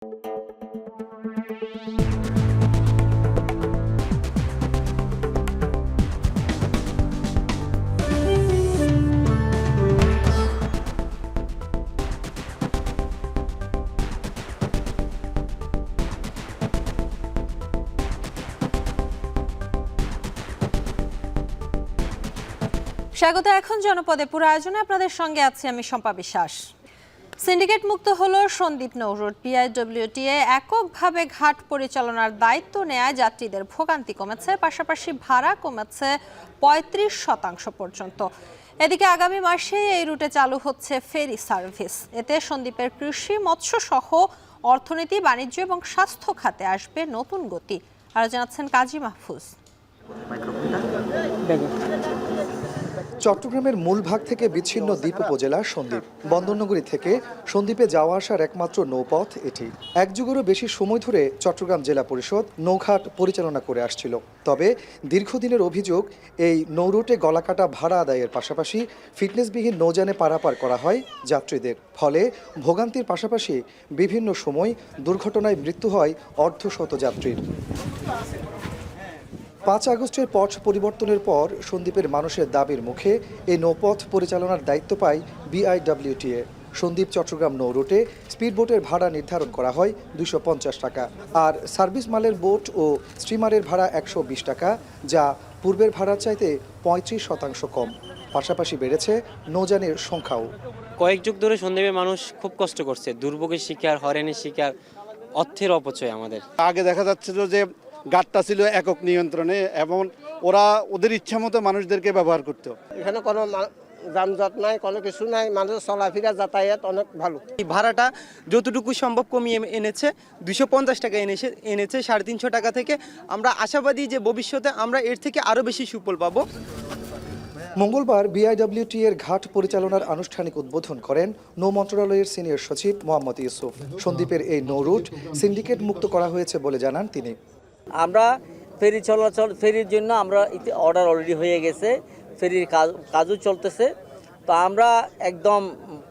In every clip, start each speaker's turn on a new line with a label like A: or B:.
A: স্বাগত। এখন জনপদে পুরো আয়োজনে আপনাদের সঙ্গে আছি আমি শম্পা বিশ্বাস। সিন্ডিকেট মুক্ত হলো সন্দ্বীপ নৌরুট। বিআইডব্লিউটিএ এককভাবে ঘাট পরিচালনার দায়িত্ব নেয় যাত্রীদের ভোগান্তি কমেছে, পাশাপাশি ভাড়া কমেছে ৩৫% পর্যন্ত। এদিকে আগামী মাসে এই রুটে চালু হচ্ছে ফেরি সার্ভিস। এতে সন্দ্বীপের কৃষি, মৎস্য সহ অর্থনীতি, বাণিজ্য এবং স্বাস্থ্য খাতে আসবে নতুন গতি। আরো জানাচ্ছেন কাজী মাহফুজ।
B: চট্টগ্রামের মূল ভাগ থেকে বিচ্ছিন্ন দ্বীপ উপজেলা সন্দ্বীপ। বন্দরনগরী থেকে সন্দ্বীপে যাওয়া আসার একমাত্র নৌপথ এটি। এক যুগেরও বেশি সময় ধরে চট্টগ্রাম জেলা পরিষদ নৌঘাট পরিচালনা করে আসছিল। তবে দীর্ঘদিনের অভিযোগ, এই নৌরুটে গলাকাটা ভাড়া আদায়ের পাশাপাশি ফিটনেসবিহীন নৌযানে পারাপার করা হয় যাত্রীদের। ফলে ভোগান্তির পাশাপাশি বিভিন্ন সময় দুর্ঘটনায় মৃত্যু হয় অর্ধশত যাত্রীর। ৫ আগস্টের পথ পরিবর্তনের পর সন্দ্বীপের মানুষের দাবির মুখে এই নৌপথ পরিচালনার দায়িত্ব পায় বিআইডব্লিউটিএ। সন্দ্বীপ চট্টগ্রাম নৌ রুটে স্পিডবোটের ভাড়া নির্ধারণ করা হয় ২৫০ টাকা, আর সার্ভিস মালের বোট ও স্টিমারের ভাড়া ১২০ টাকা, যা পূর্বের ভাড়ার চাইতে ৩৫% কম। পাশাপাশি বেড়েছে নৌযানের সংখ্যাও।
C: কয়েক যুগ ধরে সন্দ্বীপের মানুষ খুব কষ্ট করছে, দুর্ভোগের শিকার, হয়রানির শিকার, অর্থের অপচয়। আমাদের
D: আগে দেখা যাচ্ছিল যে ঘাটটা ছিল একক নিয়ন্ত্রণে এবং ওরা ওদের ইচ্ছা মতো মানুষদেরকে ব্যবহার করতো।
E: এখানে কোনো যানজট নাই, কোনো কিছু নাই, মানুষের চলাফেরা যাতায়াত অনেক ভালো।
F: এই ভাড়াটা যতটুকু সম্ভব কমিয়ে এনেছে, ২৫০ টাকা এনেছে ৩৫০ টাকা থেকে। আমরা আশাবাদী যে ভবিষ্যতে আমরা এর থেকে আরও বেশি সুফল পাবো।
B: মঙ্গলবার বিআইডব্লিউটি-এর ঘাট পরিচালনার আনুষ্ঠানিক উদ্বোধন করেন নৌ মন্ত্রণালয়ের সিনিয়র সচিব মোহাম্মদ ইউসুফ। সন্দ্বীপের এই নৌ রুট সিন্ডিকেট মুক্ত করা হয়েছে বলে জানান তিনি।
G: আমরা ফেরি চলাচল, ফেরির জন্য আমরা অর্ডার অলরেডি হয়ে গেছে, ফেরির কাজও চলতেছে। তো আমরা একদম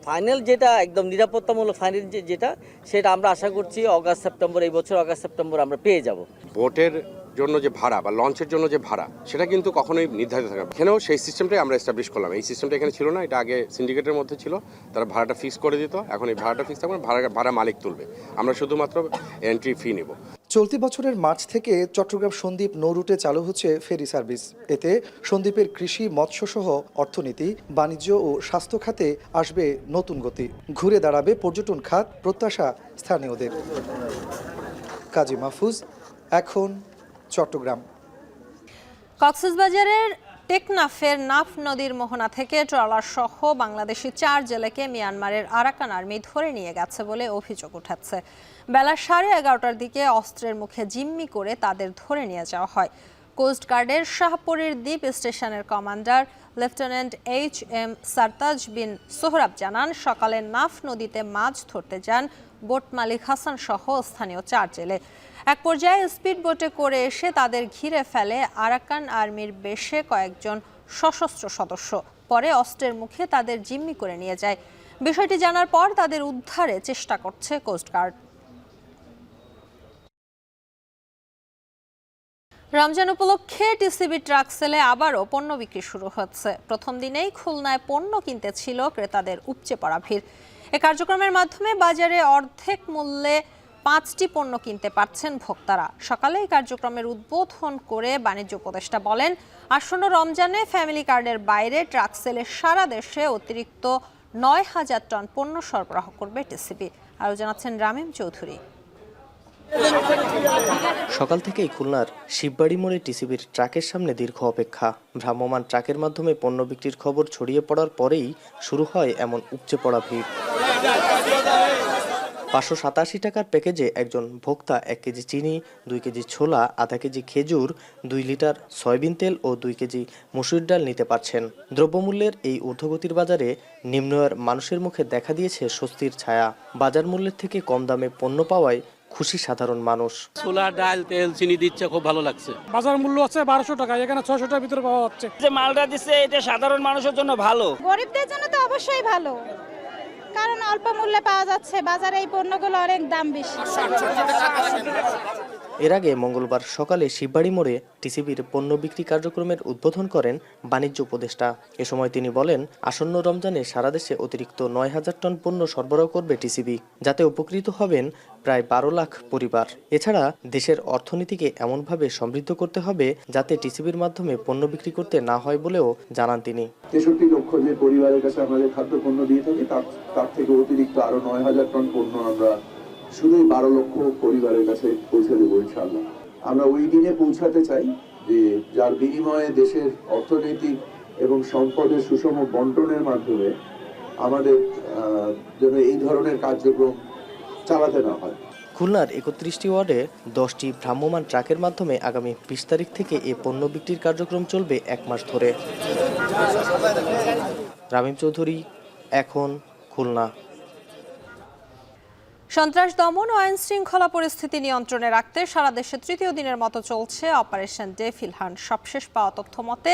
G: ফাইনাল যেটা একদম নিরাপত্তামূলক ফাইনাল যেটা সেটা আমরা আশা করছি অগাস্ট সেপ্টেম্বর, এই বছর অগাস্ট সেপ্টেম্বর আমরা পেয়ে যাব।
H: বোটের জন্য যে ভাড়া বা লঞ্চের জন্য যে ভাড়া, সেটা কিন্তু কখনোই নির্ধারিত থাকে না। এখানেও সেই সিস্টেমটাই আমরা এস্টাবলিশ করলাম। এই সিস্টেমটা এখানে ছিল না, এটা আগে সিন্ডিকেটের মধ্যে ছিল। তারা ভাড়াটা ফিক্স করে দিত, এখন এই ভাড়াটা ফিক্স থাকবে, ভাড়া মালিক তুলবে, আমরা শুধুমাত্র এন্ট্রি ফি নেব।
B: চলতি বছরের মার্চ থেকে চট্টগ্রাম সন্দ্বীপ নৌ রুটে চালু হচ্ছে ফেরি সার্ভিস। এতে সন্দ্বীপের কৃষি, মৎস্য সহ অর্থনীতি, বাণিজ্য ও স্বাস্থ্য খাতে আসবে নতুন গতি। ঘুরে দাঁড়াবে পর্যটন খাত, প্রত্যাশা স্থানীয়দের। কাজী মাহফুজ, এখন চট্টগ্রাম।
A: কক্সবাজারের টেকনাফের নাফ নদীর মোহনা থেকে ট্রলার সহ বাংলাদেশি 4 জেলেকে মিয়ানমারের আরাকান আর্মি ধরে নিয়ে গেছে বলে অভিযোগ উঠেছে। বেলা 11:30টার দিকে অস্ত্রের মুখে জিম্মি করে তাদের ধরে নিয়ে যাওয়া হয়। কোস্টগার্ডের শাহপুরীর দ্বীপ স্টেশনের কমান্ডার লেফটেন্যান্ট HM সারতাজ বিন সোহরাব জানান, সকালে নাফ নদীতে মাছ ধরতে যান বোট মালিক হাসান সহ স্থানীয় 4 জেলে। এক পর্যায়ে স্পিড বোটে করে এসে তাদের ঘিরে ফেলে আরাকান আর্মির বেশে কয়েকজন সশস্ত্র সদস্য। পরে অস্ত্রের মুখে তাদের জিম্মি করে নিয়ে যায়। বিষয়টি জানার পর তাদের উদ্ধারে চেষ্টা করছে কোস্টগার্ড। রমজান উপলক্ষে টিসিবি ট্রাক সেলে আবারও পণ্য বিক্রি শুরু হচ্ছে। প্রথম দিনেই খুলনায় পণ্য কিনতে ছিল ক্রেতাদের উপচে পড়া ভিড়। এ কার্যক্রমের মাধ্যমে বাজারে অর্ধেক মূল্যে 5টি পণ্য কিনতে পারছেন ভোক্তারা। সকালে এই কার্যক্রমের উদ্বোধন করে বাণিজ্য উপদেষ্টা বলেন, আসন্ন রমজানে ফ্যামিলি কার্ডের বাইরে ট্রাক সেলে সারা দেশে অতিরিক্ত 9,000 টন পণ্য সরবরাহ করবে টিসিবি। আরও জানাচ্ছেন রামিম চৌধুরী।
I: সকাল থেকেই খুলনার শিববাড়ি মোড়ে টিসিবির ট্রাকের সামনে দীর্ঘ অপেক্ষা। ভ্রাম্যমাণ ট্রাকের মাধ্যমে পণ্য বিক্রির খবর ছড়িয়ে পড়ার পরেই শুরু হয় এমন উপচে পড়া ভিড়। 587 টাকার প্যাকেজে একজন ভোক্তা 1 কেজি চিনি, 2 কেজি ছোলা, আধা কেজি খেজুর, 2 লিটার সয়াবিন তেল ও 2 কেজি মসুর ডাল নিতে পারছেন। দ্রব্যমূল্যের এই ঊর্ধ্বগতির বাজারে নিম্ন আয়ের মানুষের মুখে দেখা দিয়েছে স্বস্তির ছায়া। বাজার মূল্যের থেকে কম দামে পণ্য পাওয়ায় খুশি সাধারণ মানুষ।
C: ছোলা, ডাল, তেল, চিনি দিচ্ছে, খুব ভালো লাগছে।
J: বাজার মূল্য আছে 1200 টাকা, এখানে 600 টাকার ভিতরে পাওয়া যাচ্ছে।
F: যে মালটা দিচ্ছে এটা সাধারণ মানুষের জন্য ভালো,
K: গরিবদের জন্য তো অবশ্যই ভালো। কারণ অল্প মূল্যে পাওয়া যাচ্ছে, বাজারে এই পণ্যগুলো অনেক দাম বেশি।
I: এর আগে মঙ্গলবার সকালে শিববাড়ি মোড়ে টিসিবির পণ্য বিক্রি কার্যক্রমের উদ্বোধন করেন বাণিজ্য উপদেষ্টা। এ সময় তিনি বলেন, আসন্ন রমজানে সারা দেশে অতিরিক্ত ৯,০০০ টন পণ্য সরবরাহ করবে টিসিবি, যাতে উপকৃত হবেন প্রায় ১২ লাখ পরিবার। এছাড়া দেশের অর্থনীতিকে এমনভাবে সমৃদ্ধ করতে হবে যাতে টিসিবির মাধ্যমে পণ্য বিক্রি করতে না হয় বলেও জানান তিনি।
L: ৬৩ লক্ষ যে পরিবারের কাছে আমাদের খাদ্য পণ্য দিয়ে থাকি তার থেকে অতিরিক্ত আরো ৯,০০০ টন পণ্য আমরা শুধুই ১২ লক্ষ পরিবারের কাছে পৌঁছে দেবো ইনশাআল্লাহ। আমরা ওই দিনে পৌঁছাতে চাই যে যার বিনিময়ে দেশের অর্থনৈতিক এবং সম্পদের সুষম বন্টনের মাধ্যমে আমাদের যেন এই ধরনের কার্যক্রম চালাতে না হয়।
I: খুলনার ৩১টি ওয়ার্ডে 10টি ভ্রাম্যমাণ ট্রাকের মাধ্যমে আগামী ২০ তারিখ থেকে এ পণ্য বিক্রির কার্যক্রম চলবে ১ মাস ধরে। রামিম চৌধুরী, এখন, খুলনা।
A: সন্ত্রাস দমন ও আইন শৃঙ্খলা পরিস্থিতি নিয়ন্ত্রণে রাখতে সারা দেশে তৃতীয় দিনের মতো চলছে অপারেশন ডেভিল হান্ট। সবশেষ পাওয়া তথ্য মতে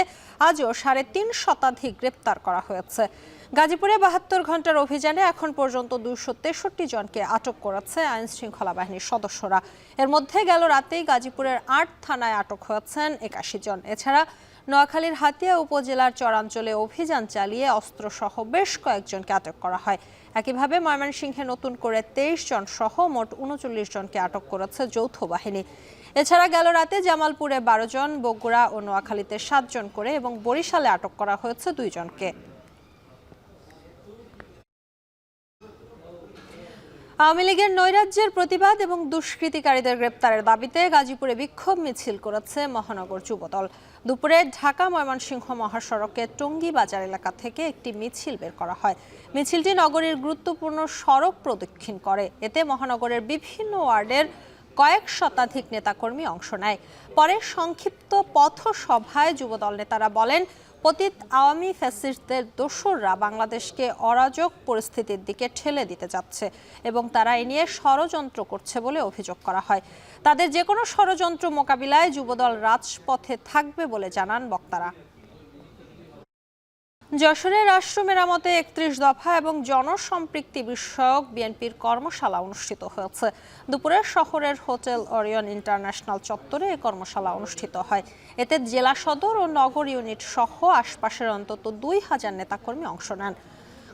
A: আজও ৩৫০ শতাধিক গ্রেপ্তার করা হয়েছে। গাজীপুরে ৭২ ঘন্টার অভিযানে এখন পর্যন্ত ২৬৩ জনকে আটক করেছে আইন শৃঙ্খলা বাহিনীর সদস্যরা। এর মধ্যে গেল রাতেই গাজীপুরের ৮ থানায় আটক হয়েছেন ৮১ জন। এছাড়া নোয়াখালীর হাতিয়া উপজেলার চরাঞ্চলে অভিযান চালিয়ে অস্ত্রসহ বেশ কয়েকজনকে আটক করা হয়। একইভাবে ময়মনসিংহে নতুন করে ২৩ জন সহ মোট ৩৯ জনকে আটক করেছে যৌথ বাহিনী। এছাড়া গেল রাতে জামালপুরে ১২ জন, বগুড়া ও নোয়াখালীতে ৭ জন করে এবং বরিশালে আটক করা হয়েছে ২ জনকে। আওয়ামী লীগের নৈরাজ্যের প্রতিবাদ এবং দুষ্কৃতিকারীদের গ্রেপ্তারের দাবিতে গাজীপুরে বিক্ষোভ মিছিল করেছে মহানগর যুবদল। দুপুরে ঢাকা ময়মনসিংহ মহাসড়কে টঙ্গী বাজার এলাকা থেকে একটি মিছিল বের করা হয়। মিছিলটি নগরীর গুরুত্বপূর্ণ সড়ক প্রদক্ষিণ করে। এতে মহানগরের বিভিন্ন ওয়ার্ডের কয়েক শতাধিক নেতাকর্মী অংশ নেয়। পরে সংক্ষিপ্ত পথসভায় যুবদল নেতারা বলেন, পতিত আওয়ামী ফ্যাসিস্টদের দোসররা বাংলাদেশকে অরাজক পরিস্থিতির দিকে ঠেলে দিতে যাচ্ছে এবং তারা এ নিয়ে ষড়যন্ত্র করছে বলে অভিযোগ করা হয়। তাদের যে কোনো ষড়যন্ত্র মোকাবিলায় যুবদল রাজপথে থাকবে বলে জানান বক্তারা। যশোরে রাষ্ট্র মেরামতে ৩১ দফা এবং জনসম্পৃক্তি বিষয়ক বিএনপির কর্মশালা অনুষ্ঠিত হয়েছে। দুপুরে শহরের হোটেল ওরিয়ন ইন্টারন্যাশনাল চত্বরে এই কর্মশালা অনুষ্ঠিত হয়। এতে জেলা সদর ও নগর ইউনিট সহ আশপাশের অন্তত ২,০০০ নেতাকর্মী অংশ নেন।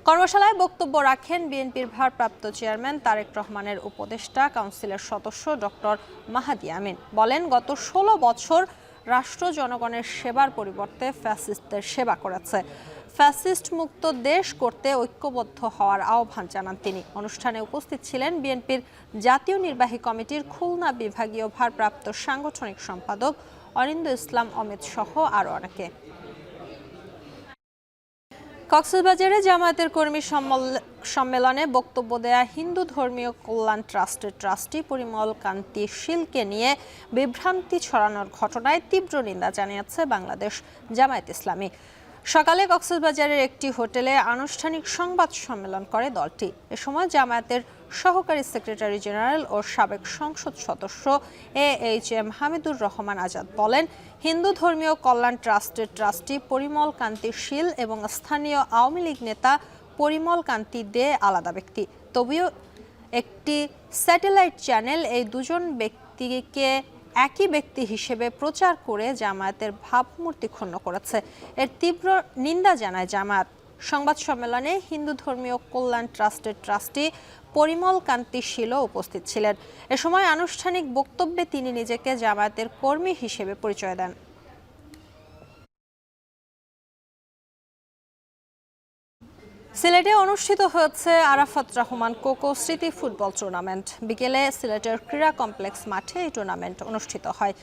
A: কর্মশালায় বক্তব্য রাখেন বিএনপির ভারপ্রাপ্ত চেয়ারম্যান তারেক রহমানের উপদেষ্টা কাউন্সিলের সদস্য ডক্টর মাহাদি আমিন। বলেন, গত ১৬ বছর রাষ্ট্র জনগণের সেবার পরিবর্তে ফ্যাসিস্টদের সেবা করেছে। ফ্যাসিস্ট মুক্ত দেশ করতে ঐক্যবদ্ধ হওয়ার আহ্বান জানান তিনি। অনুষ্ঠানে উপস্থিত ছিলেন বিএনপির জাতীয় নির্বাহী কমিটির খুলনা বিভাগীয় ভারপ্রাপ্ত সাংগঠনিক সম্পাদক অরিন্দ ইসলাম অমিত সহ আরও অনেকে। কক্সবাজারে জামায়াতের কর্মী সম্মেলনে বক্তব্য দেয়া হিন্দু ধর্মীয় কল্যাণ ট্রাস্টের ট্রাস্টি পরিমল কান্তি শীলকে নিয়ে বিভ্রান্তি ছড়ানোর ঘটনায় তীব্র নিন্দা জানিয়েছে বাংলাদেশ জামায়াত ইসলামী। সকালে কক্সবাজারের একটি হোটেলে আনুষ্ঠানিক সংবাদ সম্মেলন করে দলটি। এ সময় জামায়াতের সহকারী সেক্রেটারি জেনারেল ও সাবেক সংসদ সদস্য AHM হামিদুর রহমান আজাদ বলেন, হিন্দু ধর্মীয় কল্যাণ ট্রাস্টের ট্রাস্টি পরিমল কান্তি শীল এবং স্থানীয় আওয়ামী লীগ নেতা পরিমল কান্তি দে আলাদা ব্যক্তি। তবেও একটি স্যাটেলাইট চ্যানেল এই দুজন ব্যক্তিকে একই ব্যক্তি হিসেবে প্রচার করে জামায়াতের ভাবমূর্তি ক্ষুণ্ণ করেছে। এর তীব্র নিন্দা জানায় জামায়াত। সংবাদ সম্মেলনে হিন্দু ধর্মীয় কল্যাণ ট্রাস্টের ট্রাস্টি পরিমল কান্তি শীলও উপস্থিত ছিলেন। এ সময় আনুষ্ঠানিক বক্তব্যে তিনি নিজেকে জামায়াতের কর্মী হিসেবে পরিচয় দেন। সিলেটে অনুষ্ঠিত হয়েছে আরাফাত রহমান কোকো স্মৃতি ফুটবল টুর্নামেন্ট। বিকেলে সিলেটের ক্রীড়া কমপ্লেক্স মাঠে এই টুর্নামেন্ট অনুষ্ঠিত হয়।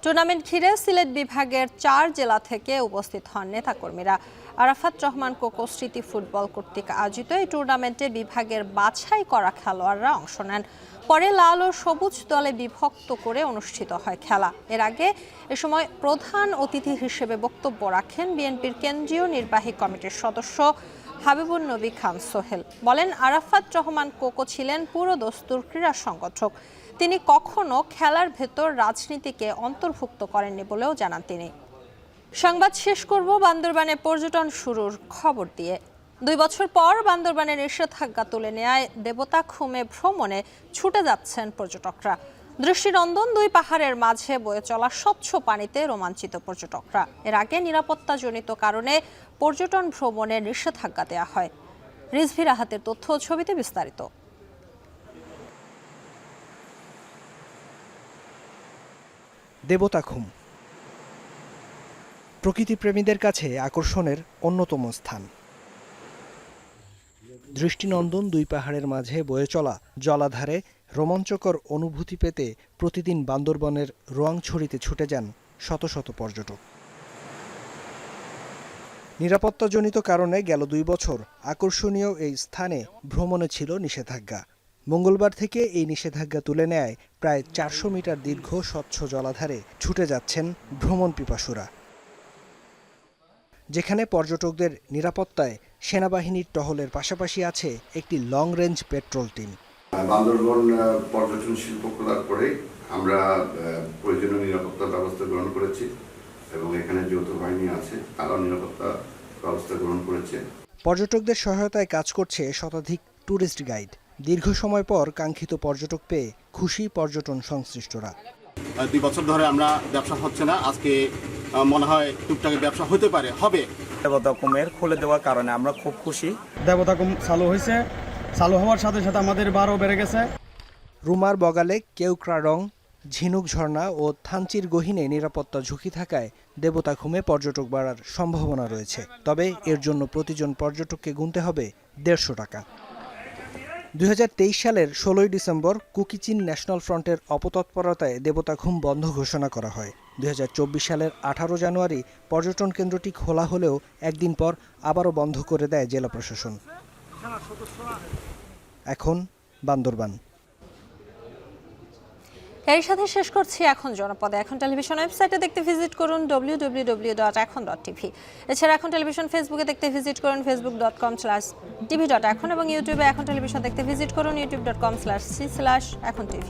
A: টুর্নামেন্ট ঘিরে সিলেট বিভাগের ৪ জেলা থেকে উপস্থিত হন নেতাকর্মীরা। আরাফাত রহমান কোকো স্মৃতি ফুটবল কর্তৃক আয়োজিত এই টুর্নামেন্টে বিভাগের বাছাই করা খেলোয়াড়রা অংশ নেন। পরে লাল ও সবুজ দলে বিভক্ত করে অনুষ্ঠিত হয় খেলা। এর আগে এ সময় প্রধান অতিথি হিসেবে বক্তব্য রাখেন বিএনপির কেন্দ্রীয় নির্বাহী কমিটির সদস্য হাবিবুন নবী খান সোহেল। বলেন, আরাফাত রহমান কোকো ছিলেন পুরো দস্তুর ক্রীড়া সংগঠক। তিনি কখনো খেলার ভেতর রাজনীতিকে অন্তর্ভুক্ত করেননি বলেও জানান তিনি। সংবাদ শেষ করব বান্দরবানে পর্যটন শুরুর খবর দিয়ে। 2 বছর পর বান্দরবানের নিষেধাজ্ঞা তুলে নেয় দেবতাখুমে ভ্রমণে ছুটে যাচ্ছেন পর্যটকরা। দৃষ্টিনন্দন 2 পাহাড়ের মাঝে বয়ে চলা স্বচ্ছ পানিতে রোমাঞ্চিত পর্যটকরা। এর আগে নিরাপত্তাজনিত কারণে পর্যটন ভ্রমণে নিষেধাজ্ঞা দেওয়া হয়। রিজভি রাহাতের তথ্য ও ছবিতে বিস্তারিত।
B: দেবতাখুম প্রকৃতিপ্রেমীদের কাছে আকর্ষণের অন্যতম স্থান। দৃষ্টিনন্দন 2 পাহাড়ের মাঝে বয়ে চলা জলাধারে রোমাঞ্চকর অনুভূতি পেতে প্রতিদিন বান্দরবনের রোয়াংছড়িতে ছুটে যান শত শত পর্যটক। নিরাপত্তাজনিত কারণে গেল 2 বছর আকর্ষণীয় এই স্থানে ভ্রমণে ছিল নিষেধাজ্ঞা। মঙ্গলবার থেকে এই নিষেধাজ্ঞা তুলে নেয় প্রায় 400 মিটার দীর্ঘ স্বচ্ছ জলাধারে ছুটে যাচ্ছেন ভ্রমণ পিপাসুরা, যেখানে পর্যটকদের নিরাপত্তায় সেনাবাহিনীর টহলের পাশাপাশি আছে একটি long range petrol team.
L: Bandarban পর্যটন শিল্প খোলার পরে আমরা প্রয়োজনীয় নিরাপত্তা ব্যবস্থা গ্রহণ করেছি এবং এখানে যৌথ বাহিনী আছে, তারাও নিরাপত্তা ব্যবস্থা গ্রহণ করেছে।
B: পর্যটকদের সহায়তায় কাজ করছে শতাধিক ট্যুরিস্ট গাইড। দীর্ঘ সময় পর কাঙ্ক্ষিত পর্যটক পেয়ে খুশি পর্যটন সংশ্লিষ্টরা।
D: 2 বছর ধরে আমরা ব্যবসা হচ্ছে না, আজকে মনে হয় টুকটাক ব্যবসা হতে পারে, হবে।
F: দেবতাখুমের খুলে দেওয়ার কারণে আমরা খুব খুশি।
J: দেবতাখুম চালু হয়েছে, চালু হওয়ার সাথে সাথে আমাদের বারও বেড়ে গেছে।
B: রুমার বগালে কেউক্রারং, ঝিনুক ঝর্ণা ও থানচির গহীনে নিরাপত্তা ঝুঁকি থাকায় দেবতাখুমে পর্যটক বাড়ার সম্ভাবনা রয়েছে। তবে এর জন্য প্রতিজন পর্যটককে গুনতে হবে 150 টাকা। 2023 সালের 16 ডিসেম্বর কুকিচিন ন্যাশনাল ফ্রন্টের অপতৎপরতায় দেবতাখুম বন্ধ ঘোষণা করা হয়। 2024 সালের 18 জানুয়ারি পর্যটন কেন্দ্রটি খোলা হলেও একদিন পর আবারও বন্ধ করে দেয় জেলা প্রশাসন। এখন বান্দরবান।
A: এর সাথে শেষ করছি এখন জনপদে। এখন টেলিভিশন ওয়েবসাইটে দেখতে ভিজিট করুন www.ekhon.tv। এছাড়া এখন টেলিভিশন ফেসবুকে দেখতে ভিজিট করুন facebook.com/tv.ekhon এবং ইউটিউবে এখন টেলিভিশন দেখতে ভিজিট করুন youtube.com/c/ekhon tv।